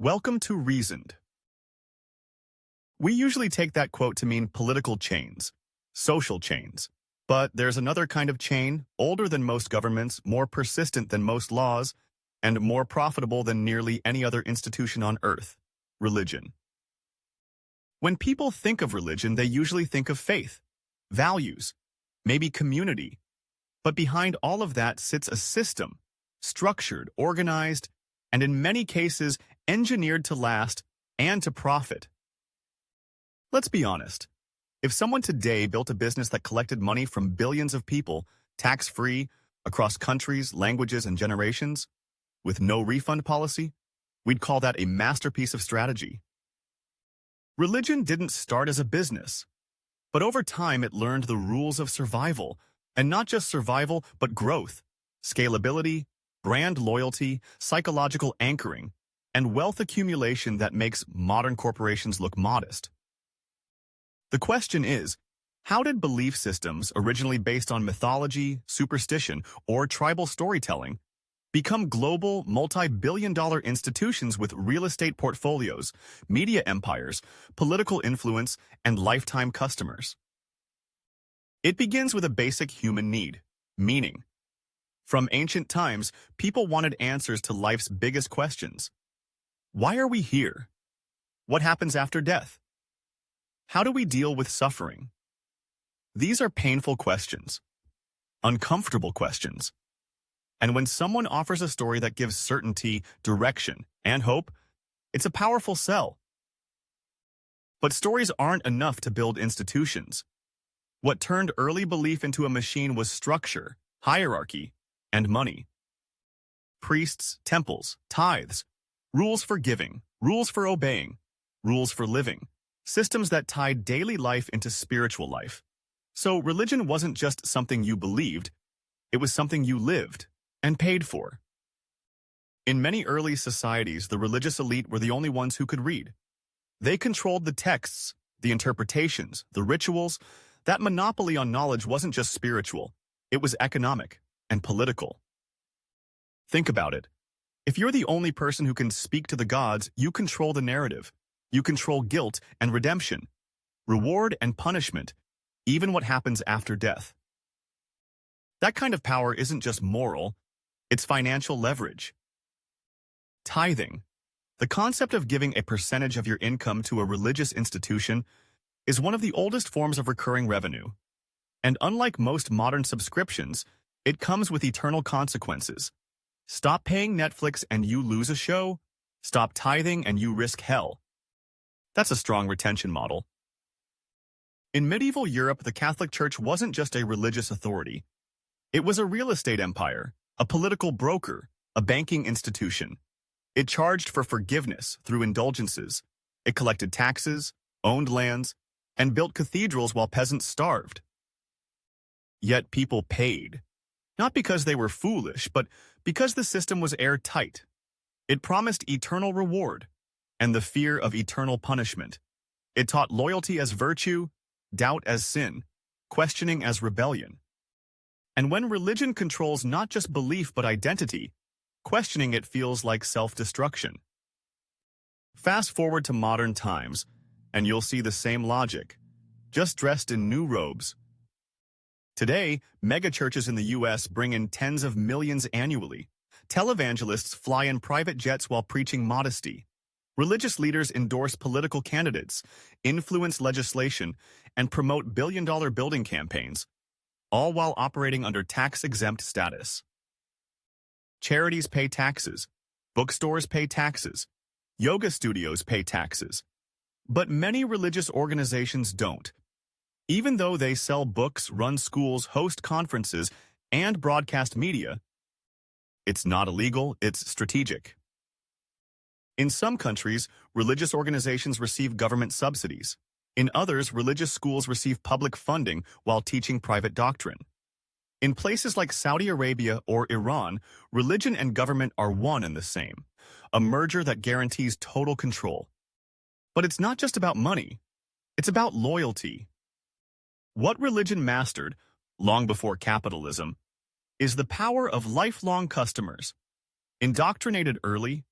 Welcome to Reasoned. We usually take that quote to mean political chains, social chains. But there's another kind of chain, older than most governments, more persistent than most laws, and more profitable than nearly any other institution on earth: religion. When people think of religion, they usually think of faith, values, maybe community. But behind all of that sits a system, structured, organized, and in many cases engineered to last and to profit. Let's be honest. If someone today built a business that collected money from billions of people, tax-free, across countries, languages, and generations, with no refund policy, we'd call that a masterpiece of strategy. Religion didn't start as a business, but over time it learned the rules of survival, and not just survival, but growth, scalability, brand loyalty, psychological anchoring, and wealth accumulation that makes modern corporations look modest. The question is, how did belief systems originally based on mythology, superstition, or tribal storytelling become global, multi-billion-dollar institutions with real estate portfolios, media empires, political influence, and lifetime customers? It begins with a basic human need: meaning. From ancient times, people wanted answers to life's biggest questions. Why are we here? What happens after death? How do we deal with suffering? These are painful questions, uncomfortable questions. And when someone offers a story that gives certainty, direction, and hope, it's a powerful sell. But stories aren't enough to build institutions. What turned early belief into a machine was structure, hierarchy, and money. Priests, temples, tithes, rules for giving, rules for obeying, rules for living, systems that tied daily life into spiritual life. So religion wasn't just something you believed, it was something you lived and paid for. In many early societies, the religious elite were the only ones who could read. They controlled the texts, the interpretations, the rituals. That monopoly on knowledge wasn't just spiritual, it was economic and political. Think about it. If you're the only person who can speak to the gods, you control the narrative. You control guilt and redemption, reward and punishment, even what happens after death. That kind of power isn't just moral, it's financial leverage. Tithing, the concept of giving a percentage of your income to a religious institution, is one of the oldest forms of recurring revenue. And unlike most modern subscriptions, it comes with eternal consequences. Stop paying Netflix and you lose a show. Stop tithing and you risk hell. That's a strong retention model. In medieval Europe, the Catholic Church wasn't just a religious authority. It was a real estate empire, a political broker, a banking institution. It charged for forgiveness through indulgences. It collected taxes, owned lands, and built cathedrals while peasants starved. Yet people paid. Not because they were foolish, but because the system was airtight. It promised eternal reward and the fear of eternal punishment. It taught loyalty as virtue, doubt as sin, questioning as rebellion. And when religion controls not just belief but identity, questioning it feels like self-destruction. Fast forward to modern times, and you'll see the same logic, just dressed in new robes. Today, megachurches in the U.S. bring in tens of millions annually. Televangelists fly in private jets while preaching modesty. Religious leaders endorse political candidates, influence legislation, and promote billion-dollar building campaigns, all while operating under tax-exempt status. Charities pay taxes, bookstores pay taxes, yoga studios pay taxes. But many religious organizations don't. Even though they sell books, run schools, host conferences, and broadcast media, it's not illegal, it's strategic. In some countries, religious organizations receive government subsidies. In others, religious schools receive public funding while teaching private doctrine. In places like Saudi Arabia or Iran, religion and government are one and the same, a merger that guarantees total control. But it's not just about money, it's about loyalty. What religion mastered, long before capitalism, is the power of lifelong customers. Indoctrinated early,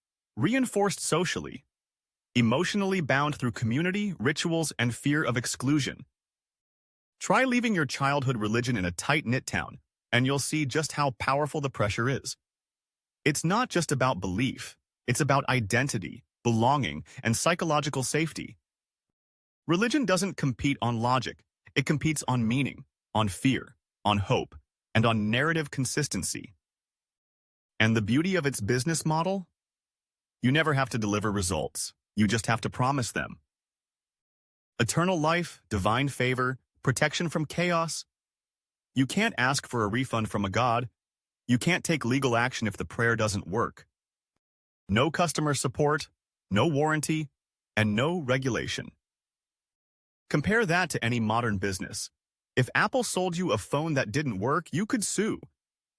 reinforced socially, emotionally bound through community, rituals, and fear of exclusion. Try leaving your childhood religion in a tight-knit town, and you'll see just how powerful the pressure is. It's not just about belief, it's about identity, belonging, and psychological safety. Religion doesn't compete on logic, it competes on meaning, on fear, on hope, and on narrative consistency. And the beauty of its business model? You never have to deliver results, you just have to promise them. Eternal life, divine favor, protection from chaos. You can't ask for a refund from a god. You can't take legal action if the prayer doesn't work. No customer support, no warranty, and no regulation. Compare that to any modern business. If Apple sold you a phone that didn't work, you could sue.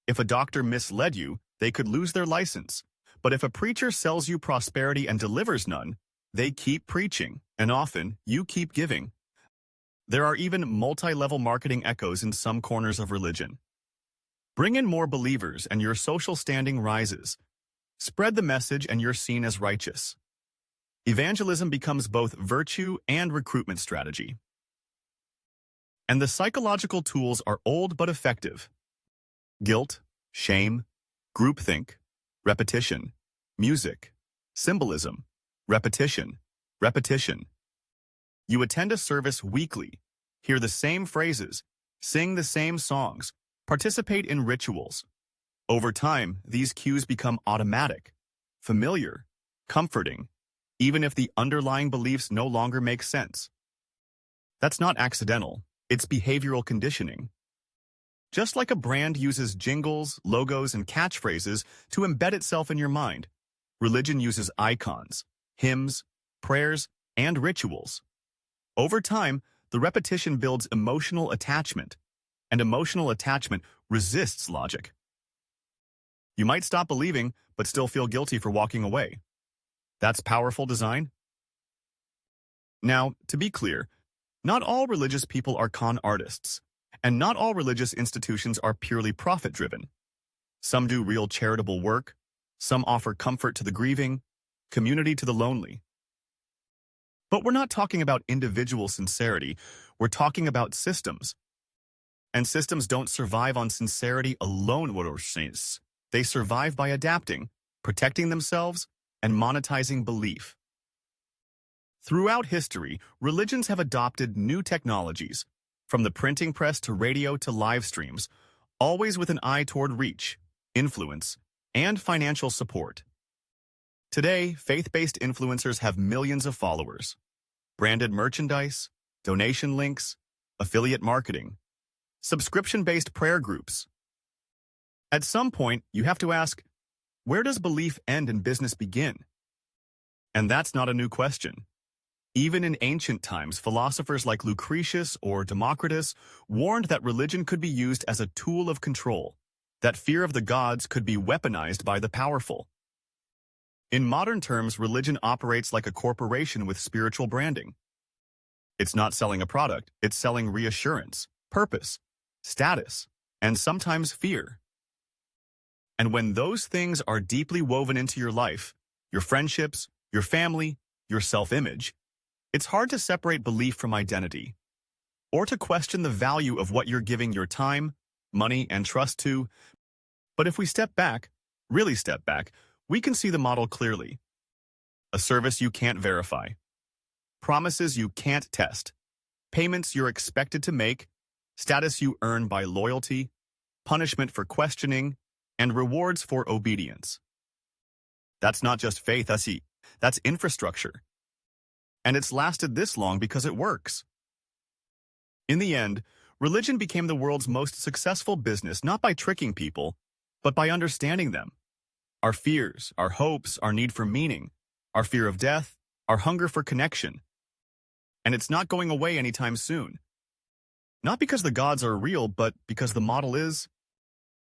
If a doctor misled you, they could lose their license. But if a preacher sells you prosperity and delivers none, they keep preaching, and often you keep giving. There are even multi-level marketing echoes in some corners of religion. Bring in more believers and your social standing rises. Spread the message and you're seen as righteous. Evangelism becomes both virtue and recruitment strategy. And the psychological tools are old but effective. Guilt, shame, groupthink, repetition, music, symbolism, repetition, repetition. You attend a service weekly, hear the same phrases, sing the same songs, participate in rituals. Over time, these cues become automatic, familiar, comforting, even if the underlying beliefs no longer make sense. That's not accidental, it's behavioral conditioning. Just like a brand uses jingles, logos, and catchphrases to embed itself in your mind, religion uses icons, hymns, prayers, and rituals. Over time, the repetition builds emotional attachment, and emotional attachment resists logic. You might stop believing, but still feel guilty for walking away. That's powerful design. Now, to be clear, not all religious people are con artists, and not all religious institutions are purely profit-driven. Some do real charitable work, some offer comfort to the grieving, community to the lonely. But we're not talking about individual sincerity, we're talking about systems. And systems don't survive on sincerity alone, they survive by adapting, protecting themselves, and monetizing belief. Throughout history, religions have adopted new technologies, from the printing press to radio to live streams, always with an eye toward reach, influence, and financial support. Today, faith-based influencers have millions of followers. Branded merchandise, donation links, affiliate marketing, subscription-based prayer groups. At some point, you have to ask, where does belief end and business begin? And that's not a new question. Even in ancient times, philosophers like Lucretius or Democritus warned that religion could be used as a tool of control, that fear of the gods could be weaponized by the powerful. In modern terms, religion operates like a corporation with spiritual branding. It's not selling a product, it's selling reassurance, purpose, status, and sometimes fear. And when those things are deeply woven into your life, your friendships, your family, your self-image, it's hard to separate belief from identity, or to question the value of what you're giving your time, money, and trust to. But if we step back, really step back, we can see the model clearly. A service you can't verify, promises you can't test, payments you're expected to make, status you earn by loyalty, punishment for questioning, and rewards for obedience. That's not just faith, that's infrastructure. And it's lasted this long because it works. In the end, religion became the world's most successful business not by tricking people, but by understanding them. Our fears, our hopes, our need for meaning, our fear of death, our hunger for connection. And it's not going away anytime soon. Not because the gods are real, but because the model is.